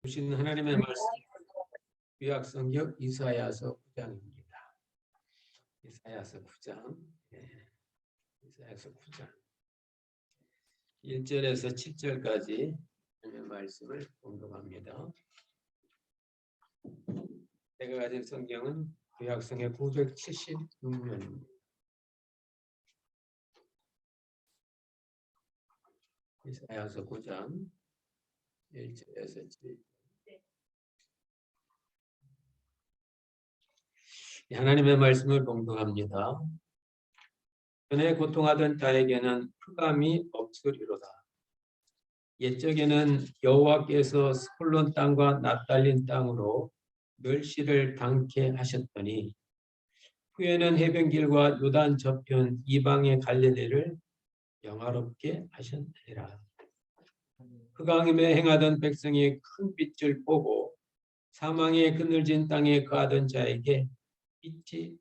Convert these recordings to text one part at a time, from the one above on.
주신 하나님의 말씀 구약성경 이사야서 9장입니다. 이사야서 9장, 이사야서 9장 1절에서 7절까지 하나님의 말씀을 공독합니다. 제가 가진 성경은 구약성경 976면입니다. 이사야서 9장 1절에서 7절. 하나님의 말씀을 공독합니다. 전에 고통하던 자에게는 흑암이 없으리로다. 옛적에는 여호와께서 스불론 땅과 납달린 땅으로 멸시를 당케 하셨더니 후에는 해변길과 요단 저편 이방의 갈릴리를 영화롭게 하셨느니라. 흑암에 행하던 백성이 큰 빛을 보고 사망의 그늘진 땅에 거하던 자에게 빛이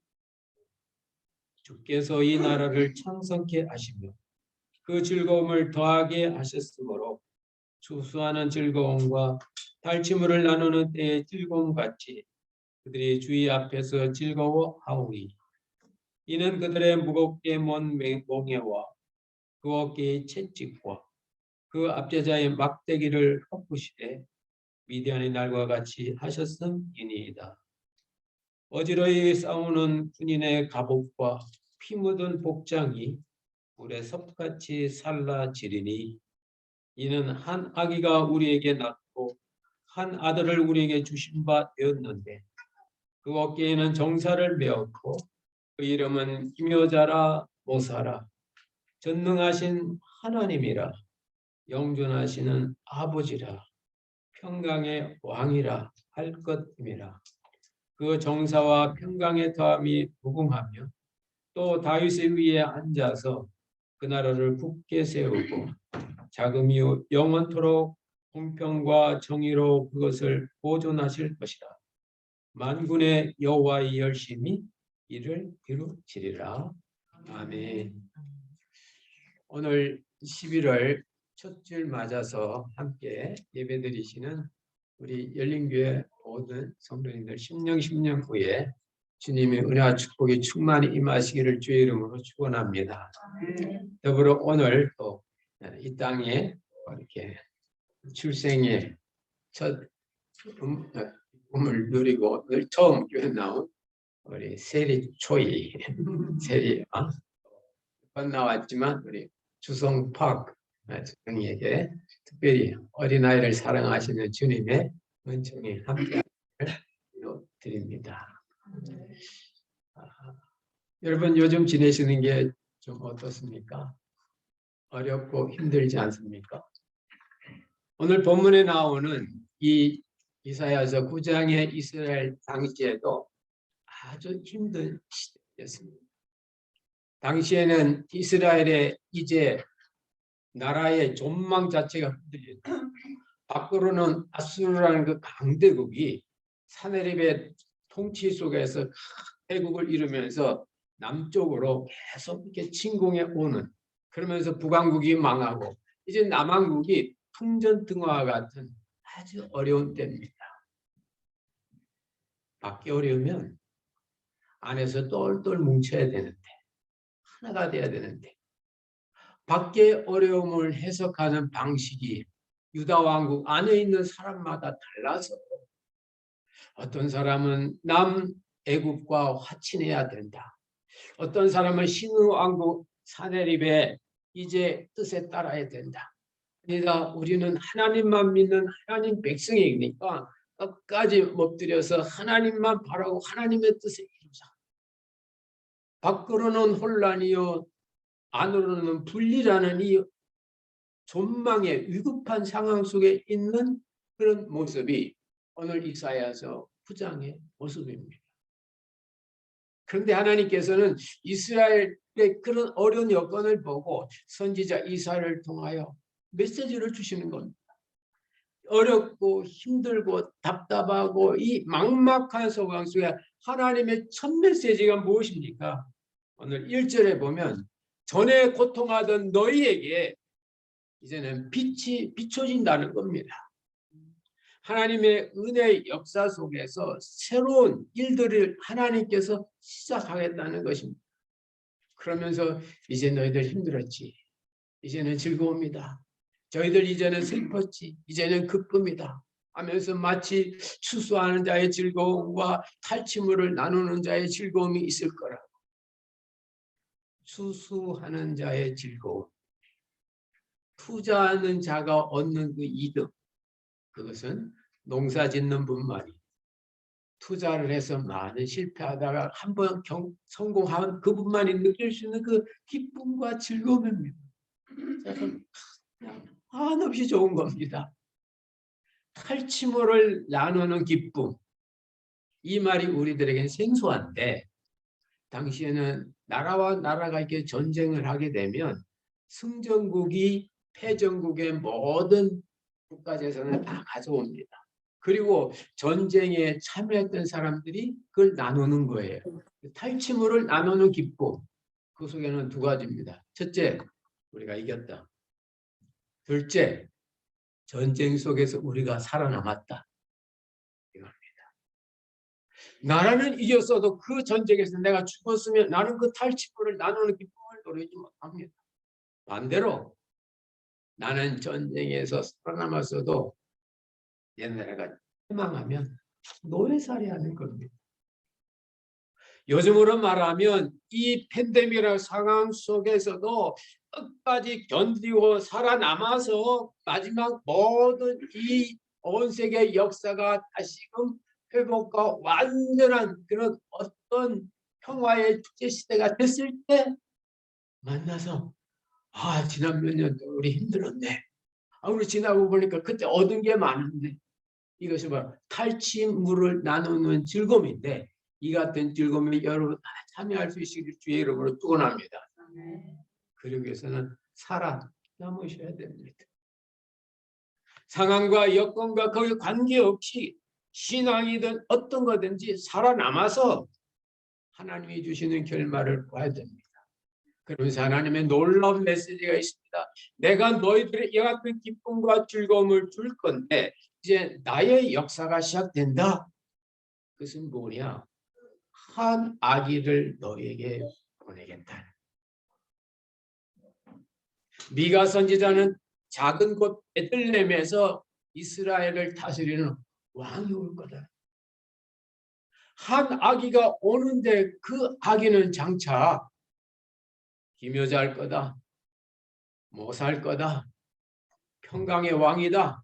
주께서 이 나라를 창성케 하시며 그 즐거움을 더하게 하셨으므로 추수하는 즐거움과 달치물을 나누는 때의 즐거움같이 그들이 주의 앞에서 즐거워하오니 이는 그들의 무겁게 먼 몽에와 그 어깨의 채찍과 그 압제자의 막대기를 헛부시되 미디안의 날과 같이 하셨음이니이다. 어지러이 싸우는 군인의 갑옷과 피 묻은 복장이 물에 섭같이 살라지리니 이는 한 아기가 우리에게 낳고 한 아들을 우리에게 주신 바 되었는데 그 어깨에는 정사를 메었고 그 이름은 기묘자라 모사라 전능하신 하나님이라 영존하시는 아버지라 평강의 왕이라 할 것임이라. 그 정사와 평강의 더함이 무궁하며 또 다윗의 위에 앉아서 그 나라를 굳게 세우고 자금이 영원토록 공평과 정의로 그것을 보존하실 것이라. 만군의 여호와의 열심히 이를 이루시리라. 아멘. 오늘 11월 첫 줄 맞아서 함께 예배드리시는 우리 열린교회 모든 성도님들 심령 후에 주님의 은혜와 축복이 충만히 임하시기를 주의 이름으로 축원합니다. 더불어 오늘 또 이 땅에 이렇게 출생의 첫 꿈을 누리고 처음 교회 나온 우리 세리 초이 세리 건너왔지만 우리 주성팍 주성에게 특별히 어린아이를 사랑하시는 주님의 은총이 함께 드립니다. 여러분 요즘 지내시는 게 좀 어떻습니까? 어렵고 힘들지 않습니까? 오늘 본문에 나오는 이 이사야서 9장의 이스라엘 당시에도 아주 힘든 시대였습니다. 당시에는 이스라엘의 이제 나라의 존망 자체가 흔들렸다. 밖으로는 아수르라는 그 강대국이 사내립의 통치 속에서 대국을 이루면서 남쪽으로 계속 이렇게 침공해 오는, 그러면서 북왕국이 망하고 이제 남왕국이 풍전등화와 같은 아주 어려운 때입니다. 밖에 어려우면 안에서 똘똘 뭉쳐야 되는데, 하나가 돼야 되는데, 밖에 어려움을 해석하는 방식이 유다 왕국 안에 있는 사람마다 달라서 어떤 사람은 남애국과 화친해야 된다. 어떤 사람은 신의 왕국 사내립의 이제 뜻에 따라야 된다. 그러니까 우리는 하나님만 믿는 하나님 백성이니까 끝까지 엎드려서 하나님만 바라고 하나님의 뜻을 이루자. 밖으로는 혼란이요 안으로는 분리라는 이 존망의 위급한 상황 속에 있는 그런 모습이 오늘 이사야서 9장의 모습입니다. 그런데 하나님께서는 이스라엘의 그런 어려운 여건을 보고 선지자 이사야를 통하여 메시지를 주시는 겁니다. 어렵고 힘들고 답답하고 이 막막한 상황 속에 하나님의 첫 메시지가 무엇입니까? 오늘 1절에 보면 전에 고통하던 너희에게 이제는 빛이 비춰진다는 겁니다. 하나님의 은혜의 역사 속에서 새로운 일들을 하나님께서 시작하겠다는 것입니다. 그러면서 이제 너희들 힘들었지. 이제는 즐거웁니다. 저희들 이제는 슬펐지. 이제는 기쁨이다. 하면서 마치 추수하는 자의 즐거움과 탈취물을 나누는 자의 즐거움이 있을 거라고. 추수하는 자의 즐거움. 투자하는 자가 얻는 그 이득. 그것은 농사 짓는 분만이 투자를 해서 많은 실패하다가 한번 성공한 그분만이 느낄 수 있는 그 기쁨과 즐거움입니다. 그냥 한없이 좋은 겁니다. 탈취물을 나누는 기쁨. 이 말이 우리들에게는 생소한데 당시에는 나라와 나라가 이렇게 전쟁을 하게 되면 승전국이 패전국의 모든 국가재산을 다 가져옵니다. 그리고 전쟁에 참여했던 사람들이 그걸 나누는 거예요. 탈취물을 나누는 기쁨. 그 속에는 두 가지입니다. 첫째, 우리가 이겼다. 둘째, 전쟁 속에서 우리가 살아남았다. 이겁니다. 나라는 이겼어도 그 전쟁에서 내가 죽었으면 나는 그 탈취물을 나누는 기쁨을 누리지 못합니다. 반대로 나는 전쟁에서 살아남았어도 옛날에가 희망하면 노예살이하는 겁니다. 요즘으로 말하면 이 팬데믹이라는 상황 속에서도 끝까지 견디고 살아남아서 마지막 모든 이 온 세계 역사가 다시금 회복과 완전한 그런 어떤 평화의 축제 시대가 됐을 때 만나서 지난 몇 년 우리 힘들었네. 우리 지나고 보니까 그때 얻은 게 많은데 이것이 바로 탈취물을 나누는 즐거움인데 이 같은 즐거움에 여러분 다 참여할 수 있기를 주의 이름으로 축원합니다. 그러기 위해서는 살아남으셔야 됩니다. 상황과 여건과 거기 관계없이 신앙이든 어떤 거든지 살아남아서 하나님이 주시는 결말을 봐야 됩니다. 그러면서 하나님의 놀라운 메시지가 있습니다. 내가 너희들의 이 같은 기쁨과 즐거움을 줄 건데 이제 나의 역사가 시작된다. 그것은 뭐냐? 한 아기를 너에게 보내겠다. 미가 선지자는 작은 곳 베들레헴에서 이스라엘을 다스리는 왕이 올 거다. 한 아기가 오는데 그 아기는 장차 기묘자일 거다. 모사일 거다. 평강의 왕이다.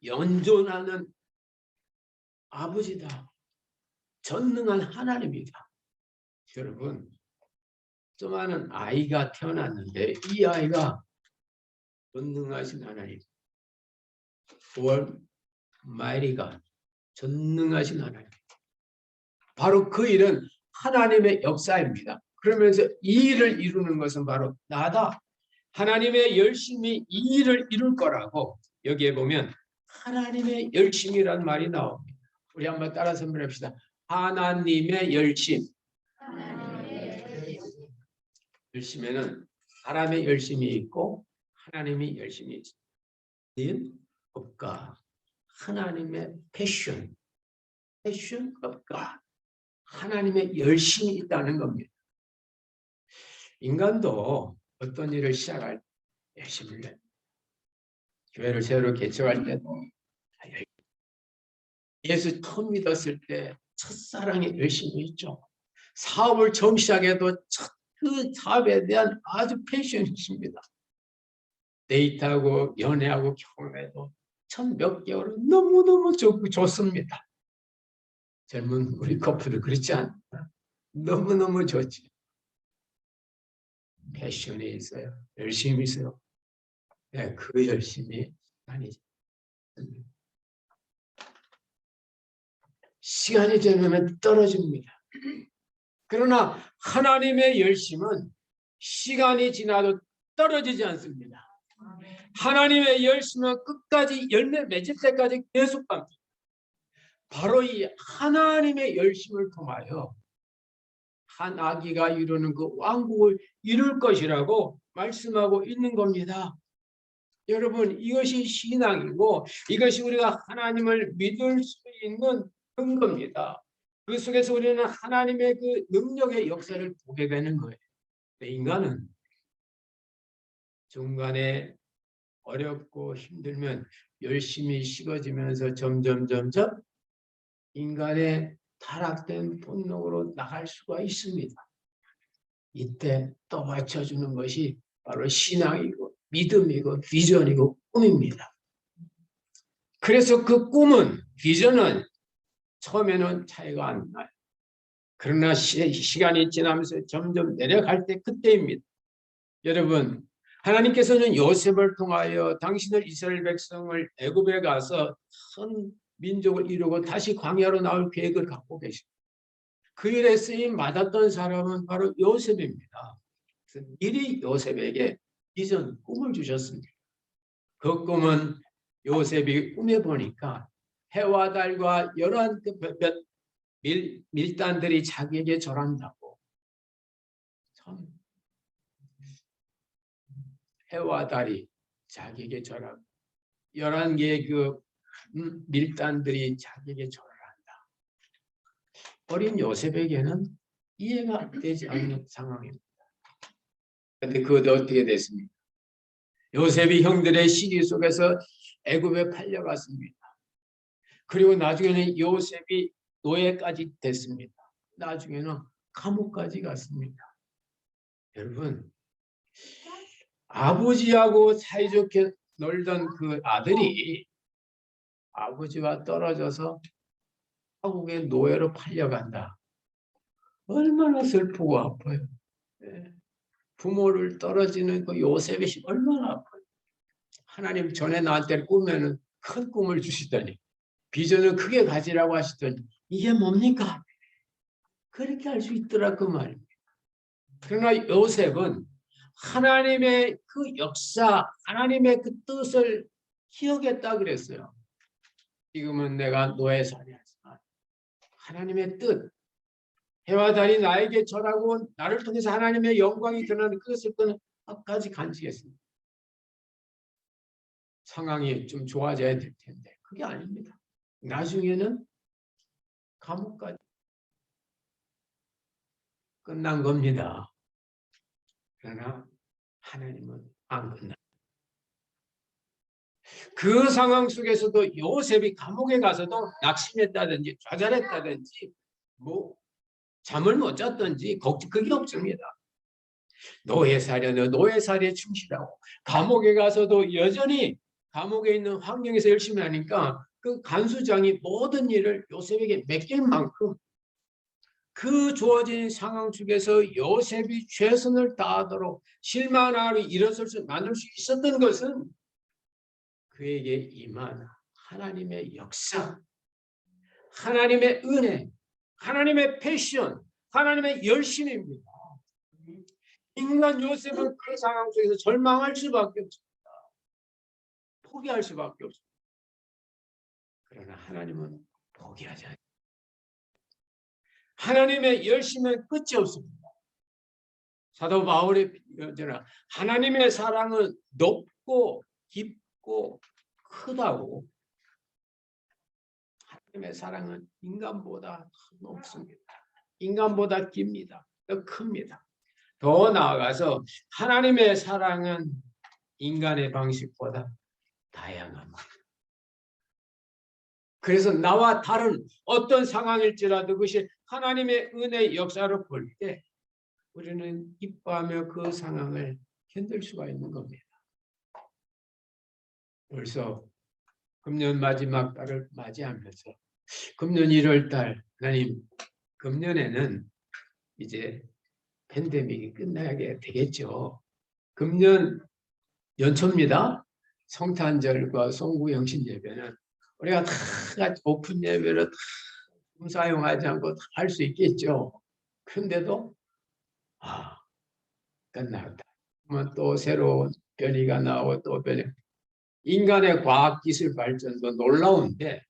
연존하는 아버지다. 전능한 하나님이다. 여러분, 수많은 아이가 태어났는데 이 아이가 전능하신 하나님, 월마이리가 전능하신 하나님. 바로 그 일은 하나님의 역사입니다. 그러면서 이 일을 이루는 것은 바로 나다. 하나님의 열심이 이 일을 이룰 거라고 여기에 보면 하나님의 열심이란 말이 나옵니다. 우리 한번 따라서 선물합시다. 하나님의 열심. 열심에는 사람의 열심이 있고 하나님의 열심이 있습니다. 없가 하나님의 패션 없가 하나님의 열심이 있다는 겁니다. 인간도 어떤 일을 시작할 때 열심을 내. 교회를 새로 개척할 때도 예수 처음 믿었을 때 첫사랑에 열심히 있죠. 사업을 처음 시작해도 그 사업에 대한 아주 패션이 있습니다. 데이트하고 연애하고 결혼해도 첫 몇 개월은 너무너무 좋습니다. 젊은 우리 커플도 그렇지 않나? 너무너무 좋지. 패션이 있어요. 열심히 있어요. 네, 그 열심이 아니지. 시간이 되면 떨어집니다. 그러나 하나님의 열심은 시간이 지나도 떨어지지 않습니다. 하나님의 열심은 끝까지 열매 맺을 때까지 계속 갑니다. 바로 이 하나님의 열심을 통하여 한 아기가 이루는 그 왕국을 이룰 것이라고 말씀하고 있는 겁니다. 여러분, 이것이 신앙이고 이것이 우리가 하나님을 믿을 수 있는 근거입니다. 그 속에서 우리는 하나님의 그 능력의 역사를 보게 되는 거예요. 인간은 중간에 어렵고 힘들면 열심히 식어지면서 점점 인간의 타락된 본능으로 나갈 수가 있습니다. 이때 또 맞춰주는 것이 바로 신앙이고 믿음이고 비전이고 꿈입니다. 그래서 그 꿈은, 비전은 처음에는 차이가 안 나요. 그러나 시간이 지나면서 점점 내려갈 때 그때입니다. 여러분, 하나님께서는 요셉을 통하여 당신을 이스라엘 백성을 애굽에 가서 큰 민족을 이루고 다시 광야로 나올 계획을 갖고 계십니다. 그 일에 쓰임 받았던 사람은 바로 요셉입니다. 그래서 미리 요셉에게 비전, 꿈을 주셨습니다. 그 꿈은 요셉이 꿈에 보니까 해와 달과 열한 밀단들이 자기에게 절한다고. 참, 해와 달이 자기에게 절하고 11개의 그 밀단들이 자기에게 절을 한다. 어린 요셉에게는 이해가 되지 않는 상황입니다. 그런데 그것도 어떻게 됐습니까? 요셉이 형들의 시기 속에서 애굽에 팔려갔습니다. 그리고 나중에는 요셉이 노예까지 됐습니다. 나중에는 감옥까지 갔습니다. 여러분, 아버지하고 사이좋게 놀던 그 아들이 아버지와 떨어져서 한국의 노예로 팔려간다. 얼마나 슬프고 아파요. 부모를 떨어지는 그 요셉이 얼마나 아파요. 하나님 전에 나한테 꾸면은 큰 꿈을 주시더니 비전을 크게 가지라고 하시더니 이게 뭡니까? 그렇게 할 수 있더라 그 말입니다. 그러나 요셉은 하나님의 그 역사, 하나님의 그 뜻을 기억했다 그랬어요. 지금은 내가 노예살이 하지만 하나님의 뜻, 해와 달이 나에게 절하고 나를 통해서 하나님의 영광이 드러나는 그것을 끝까지 간직했습니다. 상황이 좀 좋아져야 될 텐데 그게 아닙니다. 나중에는 감옥까지 끝난 겁니다. 그러나 하나님은 안 끝나. 그 상황 속에서도 요셉이 감옥에 가서도 낙심했다든지 좌절했다든지 뭐 잠을 못 잤든지 그게 없습니다. 노예살이에 충실하고 감옥에 가서도 여전히 감옥에 있는 환경에서 열심히 하니까 그 간수장이 모든 일을 요셉에게 맡길 만큼 그 주어진 상황 속에서 요셉이 최선을 다하도록 실망하고 일어설 수 만들 수 있었던 것은 그에게 임한 하나님의 역사, 하나님의 은혜, 하나님의 패션, 하나님의 열심입니다. 인간 요셉은 그 상황 속에서 절망할 수밖에 없습니다. 포기할 수밖에 없습니다. 그러나 하나님은 포기하지 않습니다. 하나님의 열심은 끝이 없습니다. 사도 바울이 표현하는 하나님의 사랑은 높고 깊고 크다고. 하나님의 사랑은 인간보다 더 높습니다. 인간보다 깁니다. 더 큽니다. 더 나아가서 하나님의 사랑은 인간의 방식보다 다양합니다. 그래서 나와 다른 어떤 상황일지라도 그것이 하나님의 은혜의 역사로 볼 때 우리는 기뻐하며 그 상황을 견딜 수가 있는 겁니다. 벌써 금년 마지막 달을 맞이하면서 금년 1월 달, 하나님 금년에는 이제 팬데믹이 끝나게 되겠죠. 금년 연초입니다. 성탄절과 송구영신 예배는 우리가 다 같이 오픈 예배를 다 사용하지 않고 다 할 수 있겠죠. 그런데도 끝났다. 그러면 또 새로운 변이가 나오고 또 변이. 인간의 과학기술 발전도 놀라운데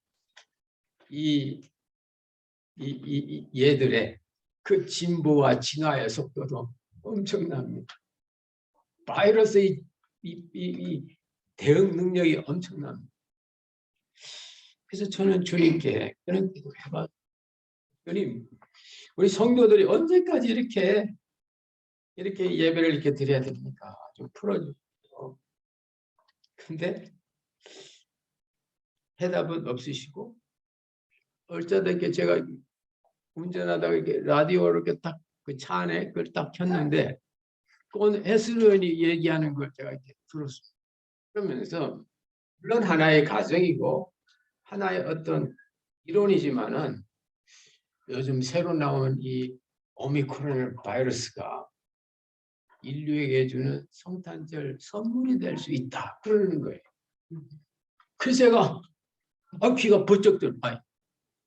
얘들의 그 진보와 진화의 속도도 엄청납니다. 바이러스의 대응 능력이 엄청납니다. 그래서 저는 주님께 그런 기도를 해봐. 주님, 우리 성도들이 언제까지 이렇게 예배를 이렇게 드려야 됩니까? 좀 풀어주세요. 근데 해답은 없으시고, 어쩌다게 제가 운전하다가 이렇게 라디오를 이렇게 딱 그 차 안에 그걸 딱 켰는데, 오늘 해수련이 얘기하는 걸 제가 이렇게 들었습니다. 그러면서 물론 하나의 가정이고 하나의 어떤 이론이지만은 요즘 새로 나온 이 오미크론 바이러스가 인류에게 주는 성탄절 선물이 될 수 있다 그러는 거예요. 그래서 제가 귀가 번쩍 들어요.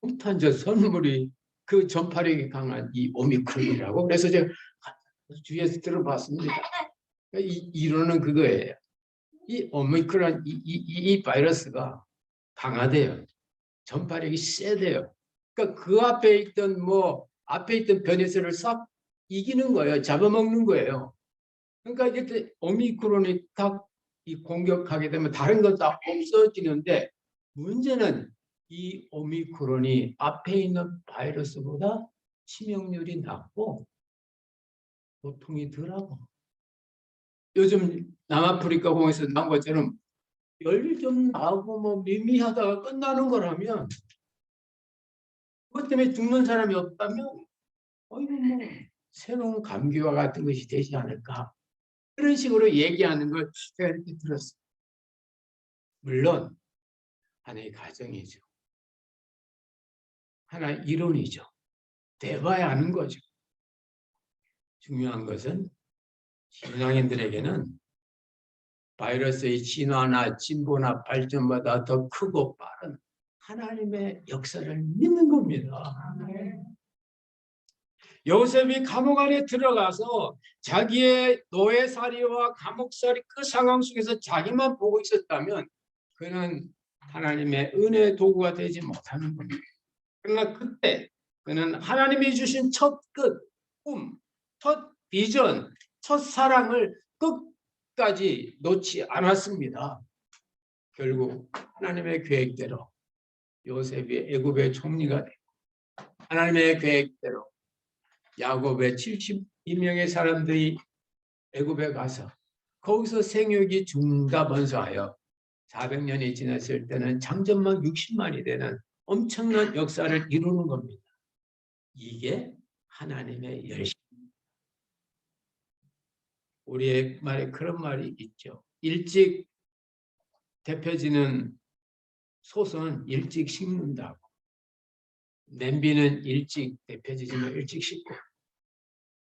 성탄절 선물이 그 전파력이 강한 이 오미크론이라고. 그래서 제가 주위에서 들어봤습니다. 이론은 그거예요. 이 오미크론 이 바이러스가 강하대요. 전파력이 세대요. 그러니까 그 앞에 있던 변이세를 싹 이기는 거예요. 잡아먹는 거예요. 그러니까 이게 오미크론이 딱 공격하게 되면 다른 건 다 없어지는데, 문제는 이 오미크론이 앞에 있는 바이러스보다 치명률이 낮고 고통이 덜하고, 요즘 남아프리카 공에서 나온 것처럼 열 좀 나고 뭐 미미하다가 끝나는 거라면, 그것 때문에 죽는 사람이 없다면 어이구 뭐 새로운 감기와 같은 것이 되지 않을까, 그런 식으로 얘기하는 걸 제가 이렇게 들었어요. 물론 하나의 가정이죠. 하나의 이론이죠. 돼봐야 아는 거죠. 중요한 것은 신앙인들에게는 바이러스의 진화나 진보나 발전보다 더 크고 빠른 하나님의 역사를 믿는 겁니다. 요셉이 감옥 안에 들어가서 자기의 노예살이와 감옥살이 그 상황 속에서 자기만 보고 있었다면 그는 하나님의 은혜의 도구가 되지 못하는 겁니다. 그러나 그때 그는 하나님이 주신 첫 꿈, 첫 비전, 첫 사랑을 끝까지 놓지 않았습니다. 결국 하나님의 계획대로 요셉이 애굽의 총리가 되고, 하나님의 계획대로 야곱의 72명의 사람들이 애굽에 가서 거기서 생육이 중다번성하여 400년이 지났을 때는 장전만 60만이 되는 엄청난 역사를 이루는 겁니다. 이게 하나님의 열심. 우리의 말에 그런 말이 있죠. 일찍 데펴지는 솥은 일찍 식는다고. 냄비는 일찍 데펴지지만 일찍 식고,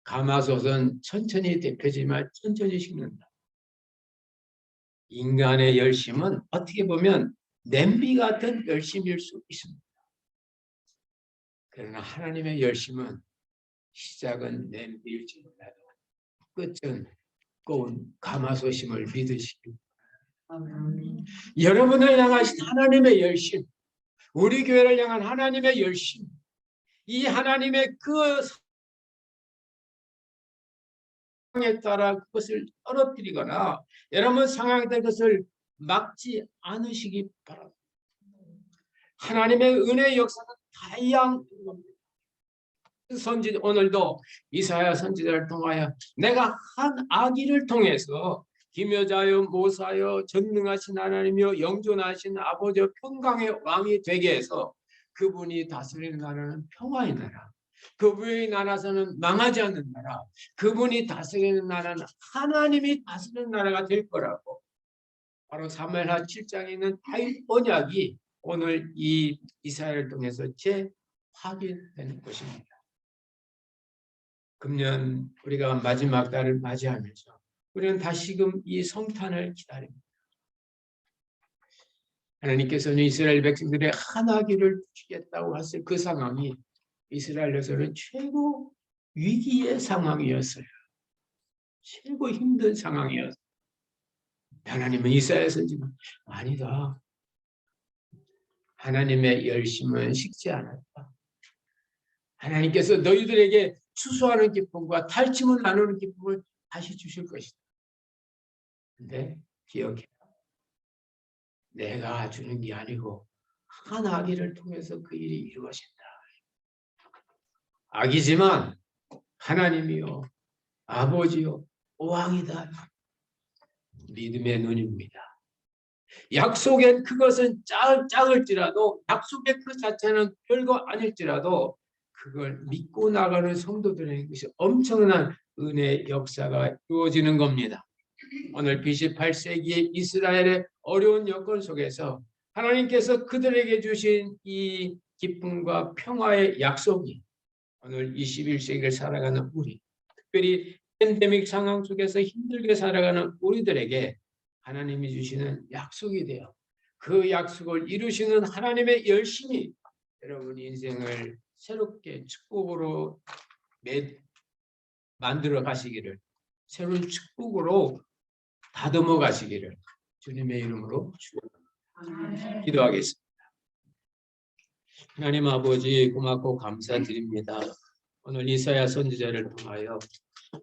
가마솥은 천천히 데펴지만 천천히 식는다. 인간의 열심은 어떻게 보면 냄비 같은 열심일 수 있습니다. 그러나 하나님의 열심은 시작은 냄비일지 몰라도 끝은 뜨거운 가마솥임을 믿으시기 바랍니다. 여러분을 향하신 하나님의 열심, 우리 교회를 향한 하나님의 열심, 이 하나님의 그 상황에 따라 그것을 떨어뜨리거나 여러분 상황에 따라 그것을 막지 않으시기 바랍니다. 하나님의 은혜의 역사는 다양한 겁니다. 오늘도 이사야 선지자를 통하여 내가 한 아기를 통해서 기묘자여 모사여 전능하신 하나님이여 영존하신 아버지여 평강의 왕이 되게 해서 그분이 다스리는 나라는 평화의 나라, 그분이 나라서는 망하지 않는 나라, 그분이 다스리는 나라는 하나님이 다스리는 나라가 될 거라고, 바로 사무엘하 7장에 있는 다윗 언약이 오늘 이 이사야를 통해서 재확인되는 것입니다. 금년 우리가 마지막 달을 맞이하면서 우리는 다시금 이 성탄을 기다립니다. 하나님께서는 이스라엘 백성들의 한 아기를 주겠다고 했을 그 상황이 이스라엘에서는 최고 위기의 상황이었어요. 최고 힘든 상황이었어요. 하나님은 이사야 선지자는 아니다. 하나님의 열심은 식지 않았다. 하나님께서 너희들에게 추수하는 기쁨과 탈취물 나누는 기쁨을 다시 주실 것이다. 근데 기억해. 내가 주는 게 아니고 한 아기를 통해서 그 일이 이루어진다. 아기지만 하나님이요 아버지요 왕이다. 믿음의 눈입니다. 약속의 그것은 작을지라도 약속의 그 자체는 별거 아닐지라도 그걸 믿고 나가는 성도들에게 것이 엄청난 은혜의 역사가 이루어지는 겁니다. 오늘 BC 8세기의 이스라엘의 어려운 여건 속에서 하나님께서 그들에게 주신 이 기쁨과 평화의 약속이 오늘 21세기를 살아가는 우리, 특별히 팬데믹 상황 속에서 힘들게 살아가는 우리들에게 하나님이 주시는 약속이 되어 그 약속을 이루시는 하나님의 열심이 여러분 인생을 새롭게 축복으로 만들어 가시기를, 새로운 축복으로 다듬어 가시기를 주님의 이름으로 축원합니다. 기도하겠습니다. 하나님 아버지 고맙고 감사드립니다. 오늘 이사야 선지자를 통하여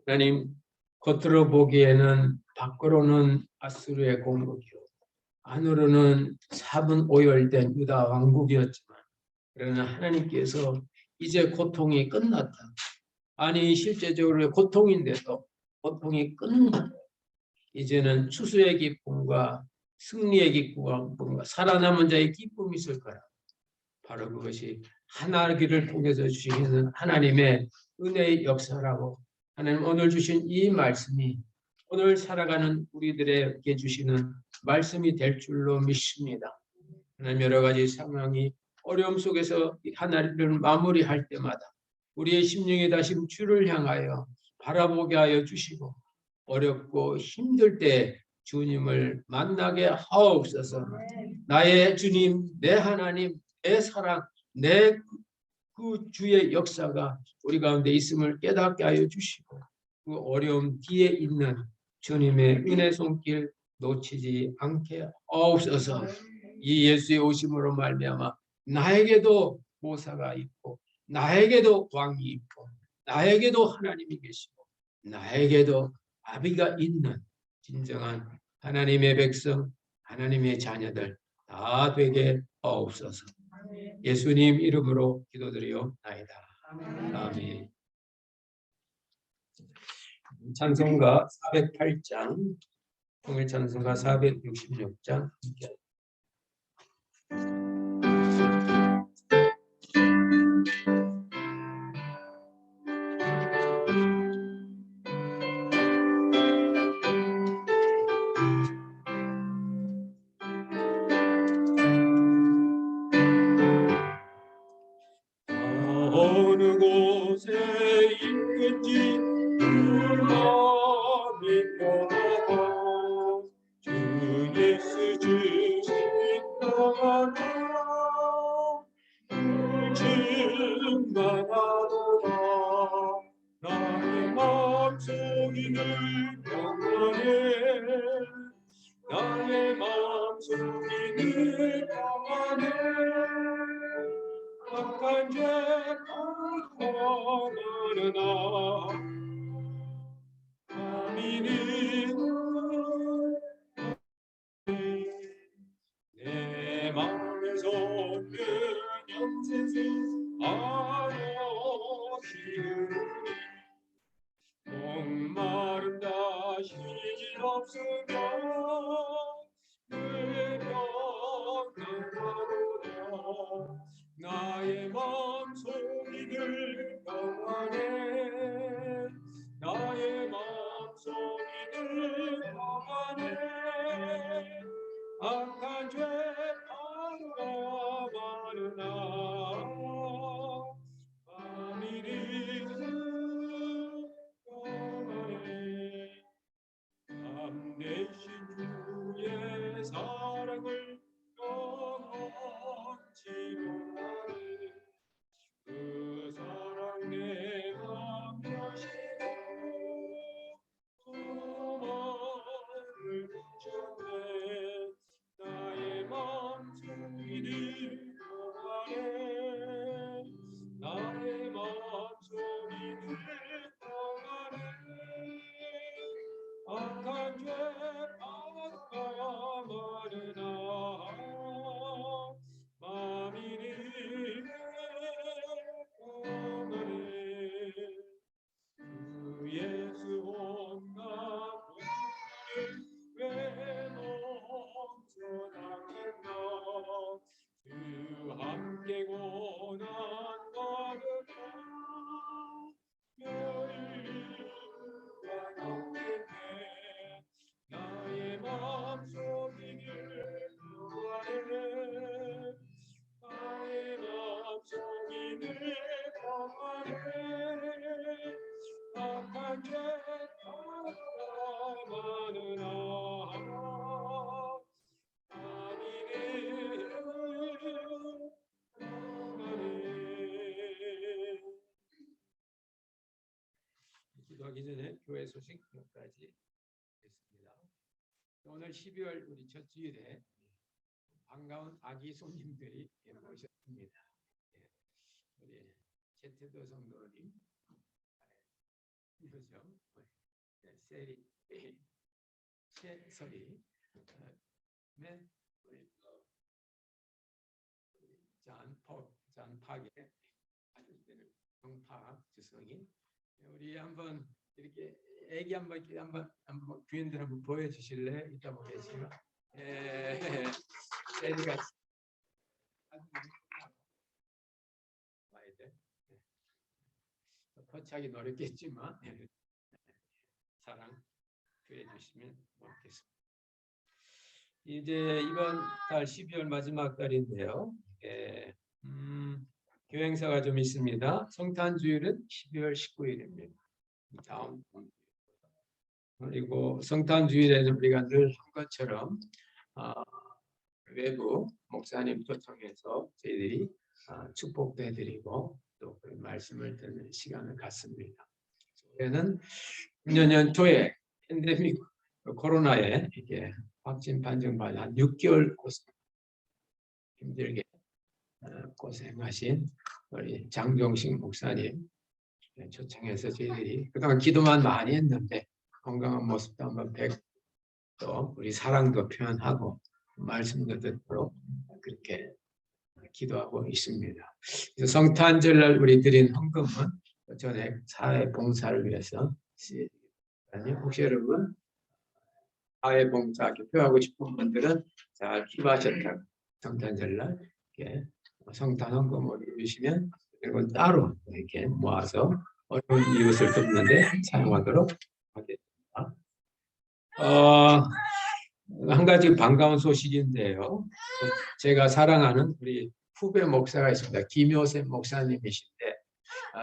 하나님 겉으로 보기에는 밖으로는 아수르의 공국이요 안으로는 사분 오열된 유다 왕국이었지만 그러나 하나님께서 이제 고통이 끝났다. 아니 실제적으로 고통인데도 고통이 끝났다. 이제는 추수의 기쁨과 승리의 기쁨과 살아남은 자의 기쁨이 있을 거라. 바로 그것이 하나님을 통해서 주시는 하나님의 은혜의 역사라고 하나님 오늘 주신 이 말씀이 오늘 살아가는 우리들에게 주시는 말씀이 될 줄로 믿습니다. 하나님 여러 가지 상황이 어려움 속에서 하나님을 마무리할 때마다 우리의 심령이 다시 주를 향하여 바라보게 하여 주시고 어렵고 힘들 때 주님을 만나게 하옵소서. 나의 주님, 내 하나님, 내 사랑, 내 그 주의 역사가 우리 가운데 있음을 깨닫게 하여 주시고 그 어려움 뒤에 있는 주님의 은혜 손길 놓치지 않게 하옵소서. 이 예수의 오심으로 말미암아 나에게도 보사가 있고 나에게도 왕이 있고 나에게도 하나님이 계시고 나에게도 아비가 있는 진정한 하나님의 백성, 하나님의 자녀들 다 되게 하옵소서. 예수님 이름으로 기도드리옵나이다. 아멘. 찬송가 408장, 통일 찬송가 466장. 어느 곳에 있든지 마음이 편하다. 주 예수 주신 평안을 증가하도다. 나의 마음속이 늘 평안해. 나의 마음속이 늘 평안해. 악한 죄 범하느나 아미는 내 마음에서 영생수 아로시우니 목마른다 쉬질 없으며 늘 평안하도다. 나의 마음속이 늘 평안해. 나의 마음속이 늘 평안해. 악한 죄 바라마르나 아미리는 평안해. 담대신 주의 사랑을 영원치 못하네. 그 사랑 내 맘 여시고 소망을 주셨네. 나의 맘속이 늘 평안해. 교회 소식 여기까지 했습니다. 오늘 12월 우리 첫 주일에 반가운 아기 손님들이 오셨습니다. 우리 최태도 성도님, 그죠? 세리, 최설이, 잔팍의 정팍 주성이, 우리 한번 이렇게 애기 한번 교인들 한번 보여주실래? 이따 보겠지만, 세리가 봐야 돼. 포착이 어렵겠지만 사랑 표해 주시면 고맙겠습니다. 이제 이번 달 12월 마지막 달인데요. 교회 행사가 좀 있습니다. 성탄주일은 12월 19일입니다. 다음 그리고 성탄주일에는 우리가 늘 한 것처럼 외부 목사님 초청해서 저희들이 축복도 해드리고 또 그 말씀을 듣는 시간을 갖습니다. 올해는 작년 연초에 팬데믹 코로나에 이게 확진 판정받아 한 6개월 힘들게 고생하신 우리 장종식 목사님 초청해서 저희들이 그동안 기도만 많이 했는데 건강한 모습도 한번 뵙고 또 우리 사랑도 표현하고 말씀도 듣도록 그렇게 기도하고 있습니다. 그래서 성탄절날 우리 드린 헌금은 전액 사회 봉사를 위해서 혹시 여러분 사회 봉사 표하고 싶은 분들은 잘 기도하셨다고 성탄절날 이렇게 성탄 헌금을 주시면 이건 따로 이렇게 모아서 어려운 이웃을 돕는데 사용하도록 하겠습니다. 한 가지 반가운 소식인데요. 제가 사랑하는 우리 후배 목사가 있습니다. 김효셉 목사님이신데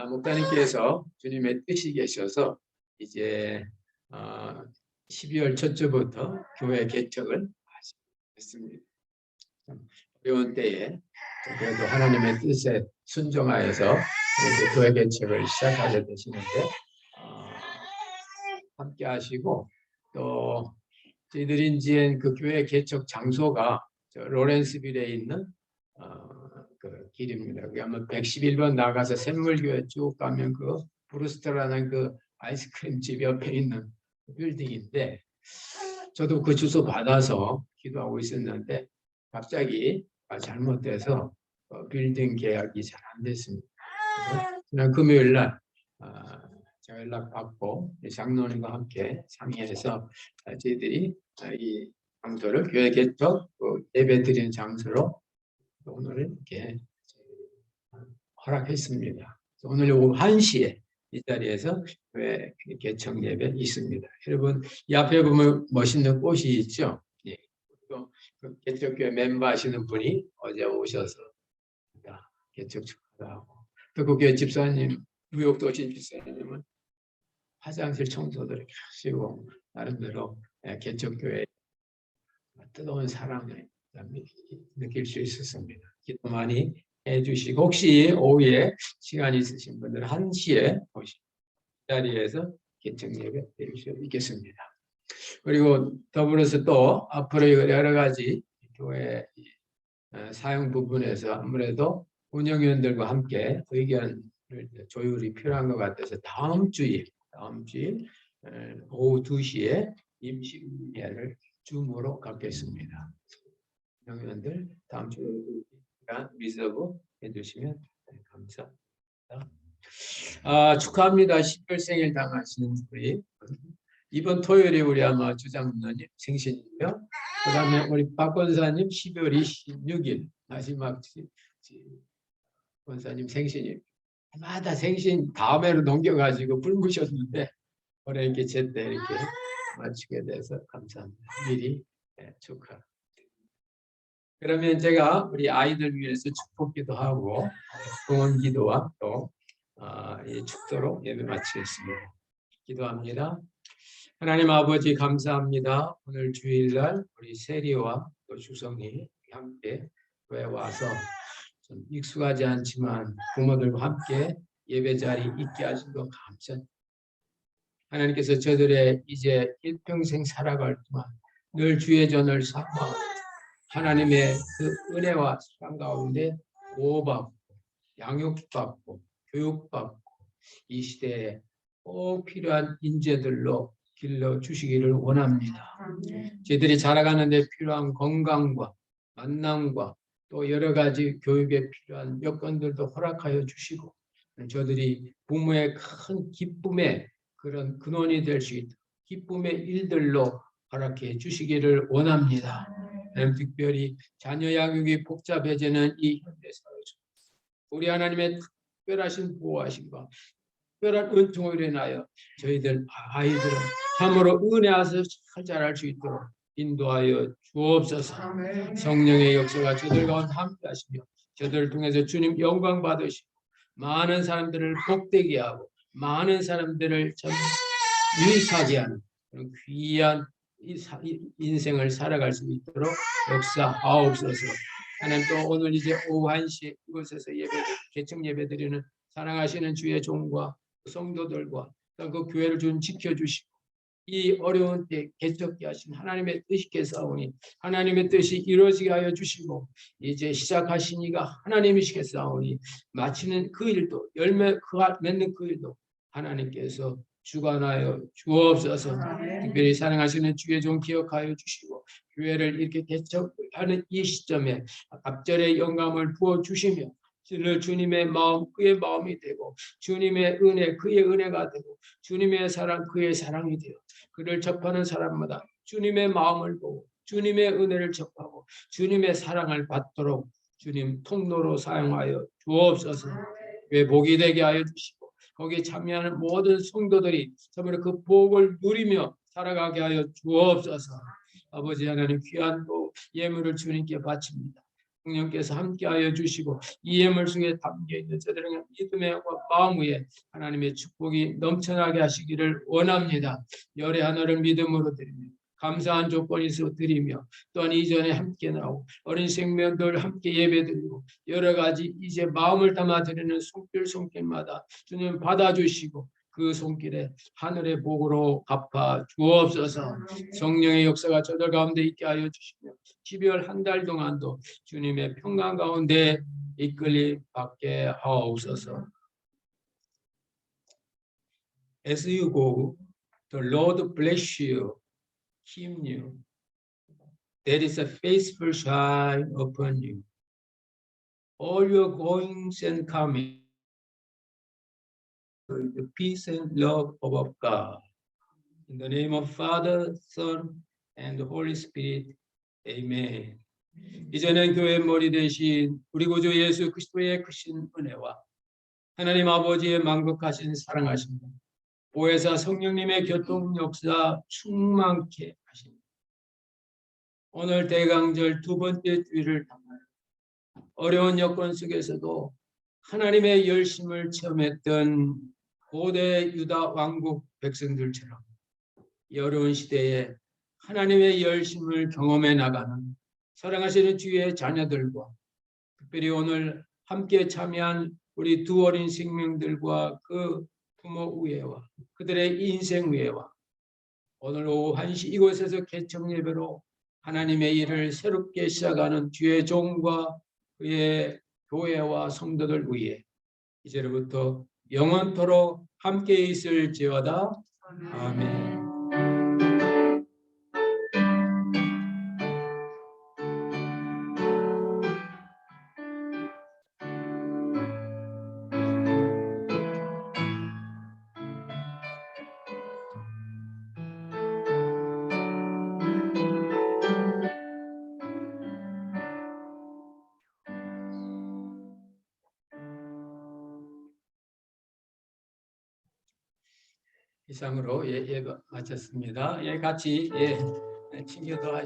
목사님께서 주님의 뜻이 계셔서 이제 12월 첫 주부터 교회 개척을 하셨습니다. 어려운 때에 그래도 하나님의 뜻에 순종하여서 교회 개척을 시작하게 되시는데 함께 하시고 또 저희들이 이제 그 교회 개척 장소가 로렌스빌에 있는 그 길입니다. 그러면 111번 나가서 샘물교회 쭉 가면 그 브루스터라는 그 아이스크림 집 옆에 있는 빌딩인데 저도 그 주소 받아서 기도하고 있었는데 갑자기 잘못돼서 빌딩 계약이 잘 안 됐습니다. 지난 금요일 날 제가 연락받고 장로님과 함께 상의해서 저희들이 이 장소를 교회 개척 예배 드리는 장소로 오늘 이렇게 허락했습니다. 오늘 오후 1시에 이 자리에서 교회 개척 예배 있습니다. 여러분 이 앞에 보면 멋있는 꽃이 있죠. 예. 또 그 개척교회 멤버 하시는 분이 어제 오셔서 개척 축하도 하고 또 그 교회 집사님 뉴욕도 오신 집사님은 화장실 청소도 이렇게 하시고 나름대로 개척교회 뜨거운 사랑을 느낄 수 있었습니다. 기도 많이 해주시고 혹시 오후에 시간 있으신 분들은 1시에 오시 자리에서 개척 예배 드릴 수 있겠습니다. 그리고 더불어서 또 앞으로 여러 가지 교회 사용 부분에서 아무래도 운영위원들과 함께 의견 조율이 필요한 것 같아서 다음 주일 오후 2시에 임시회를 줌으로 갖겠습니다. 운영위원들 다음 주 리서브 해주시면 감사합니다. 축하합니다. 10월 생일 당하시는 우리 이번 토요일에 우리 아마 주장로님 생신이고요. 그 다음에 우리 박 권사님 12월 26일 마지막 권사님 생신이 마다 생신 다음에로 넘겨가지고 붉으셨는데 올해 이렇게 제때 이렇게 마치게 돼서 감사합니다. 미리 축하. 그러면 제가 우리 아이들 위해서 축복기도 하고 응원기도와 또 이 축도로 예배 마치겠습니다. 기도합니다. 하나님 아버지 감사합니다. 오늘 주일날 우리 세리와 또 주성이 함께 교회 와서 좀 익숙하지 않지만 부모들과 함께 예배 자리 있게 하신 것 감사합니다. 하나님께서 저들의 이제 일평생 살아갈 동안 늘 주의 전을 삼아 하나님의 그 은혜와 사랑 가운데 보호받고 양육받고 교육받고 이 시대에 꼭 필요한 인재들로 길러주시기를 원합니다. 저희들이 자라가는 데 필요한 건강과 만남과 또 여러 가지 교육에 필요한 여건들도 허락하여 주시고 저들이 부모의 큰 기쁨의 그런 근원이 될 수 있도록 기쁨의 일들로 허락해 주시기를 원합니다. 특별히 자녀 양육이 복잡해지는 이 현대사회에서 우리 하나님의 특별하신 보호하심과 특별한 은총으로 인하여 저희들 아이들은 참으로 은혜하서 잘 자랄 수 있도록 인도하여 주옵소서. 성령의 역사가 저들 가운데 함께 하시며 저들을 통해서 주님 영광 받으시고 많은 사람들을 복되게 하고 많은 사람들을 참 유익하게 하는 그런 귀한 인생을 살아갈 수 있도록 역사하옵소서. 하나님 또 오늘 이제 오후 1시 이곳에서 예배 개청 예배 드리는 사랑하시는 주의 종과 성도들과 그 교회를 좀 지켜주시고 이 어려운 때 개척게 하신 하나님의 뜻이겠사오니 하나님의 뜻이 이루어지게 하여 주시고 이제 시작하신 이가 하나님이시겠사오니 마치는 그 일도 열매 맺는 그 일도 하나님께서 주관하여 주옵소서. 특별히 사랑하시는 주의 종 기억하여 주시고 교회를 이렇게 개척하는 이 시점에 갑절의 영감을 부어 주시며 주님의 마음 그의 마음이 되고 주님의 은혜 그의 은혜가 되고 주님의 사랑 그의 사랑이 되어 그를 접하는 사람마다 주님의 마음을 보고 주님의 은혜를 접하고 주님의 사랑을 받도록 주님 통로로 사용하여 주옵소서. 왜 복이 되게 하여 주시고 거기에 참여하는 모든 성도들이 정말 그 복을 누리며 살아가게 하여 주옵소서. 아버지 하나님 귀한 복 예물을 주님께 바칩니다. 성령께서 함께하여 주시고 이 예물 속에 담겨있는 저들의 믿음의 마음 위에 하나님의 축복이 넘쳐나게 하시기를 원합니다. 열의 하나를 믿음으로 드리며 감사한 조건에서 드리며 또한 이전에 함께 나오고 어린 생명들 함께 예배드리고 여러 가지 이제 마음을 담아 드리는 손길마다 주님 받아주시고 그 손길에 하늘의 복으로 갚아 주옵소서. 성령의 역사가 저들 가운데 있게 하여 주시며 12월 한 달 동안도 주님의 평강 가운데 이끌림 받게 하옵소서. As you go, the Lord bless you, keep you. There is a faithful shine upon you. All your goings and coming, the peace and love of God. In the name of Father, Son, and the Holy Spirit. Amen. 이제는 교회 머리 대신 우리 구주 예수 그리스도의 크신 은혜와 하나님 아버지의 만극하신 사랑하심과 보혜사 성령님의 교통 역사 충만케 하십니다. 오늘 대강절 두 번째 주일을 담아요. 어려운 여건 속에서도 하나님의 열심을 체험했던 고대 유다 왕국 백성들처럼 이 어려운 시대에 하나님의 열심을 경험해 나가는 사랑하시는 주의 자녀들과 특별히 오늘 함께 참여한 우리 두 어린 생명들과 그 부모 우애와 그들의 인생 우애와 오늘 오후 1시 이곳에서 개청 예배로 하나님의 일을 새롭게 시작하는 주의 종과 그의 교회와 성도들 위해 이제로부터 영원토록 함께 있을지어다. 아멘. 이상으로 예배 마쳤습니다. 같이 친교도 하시.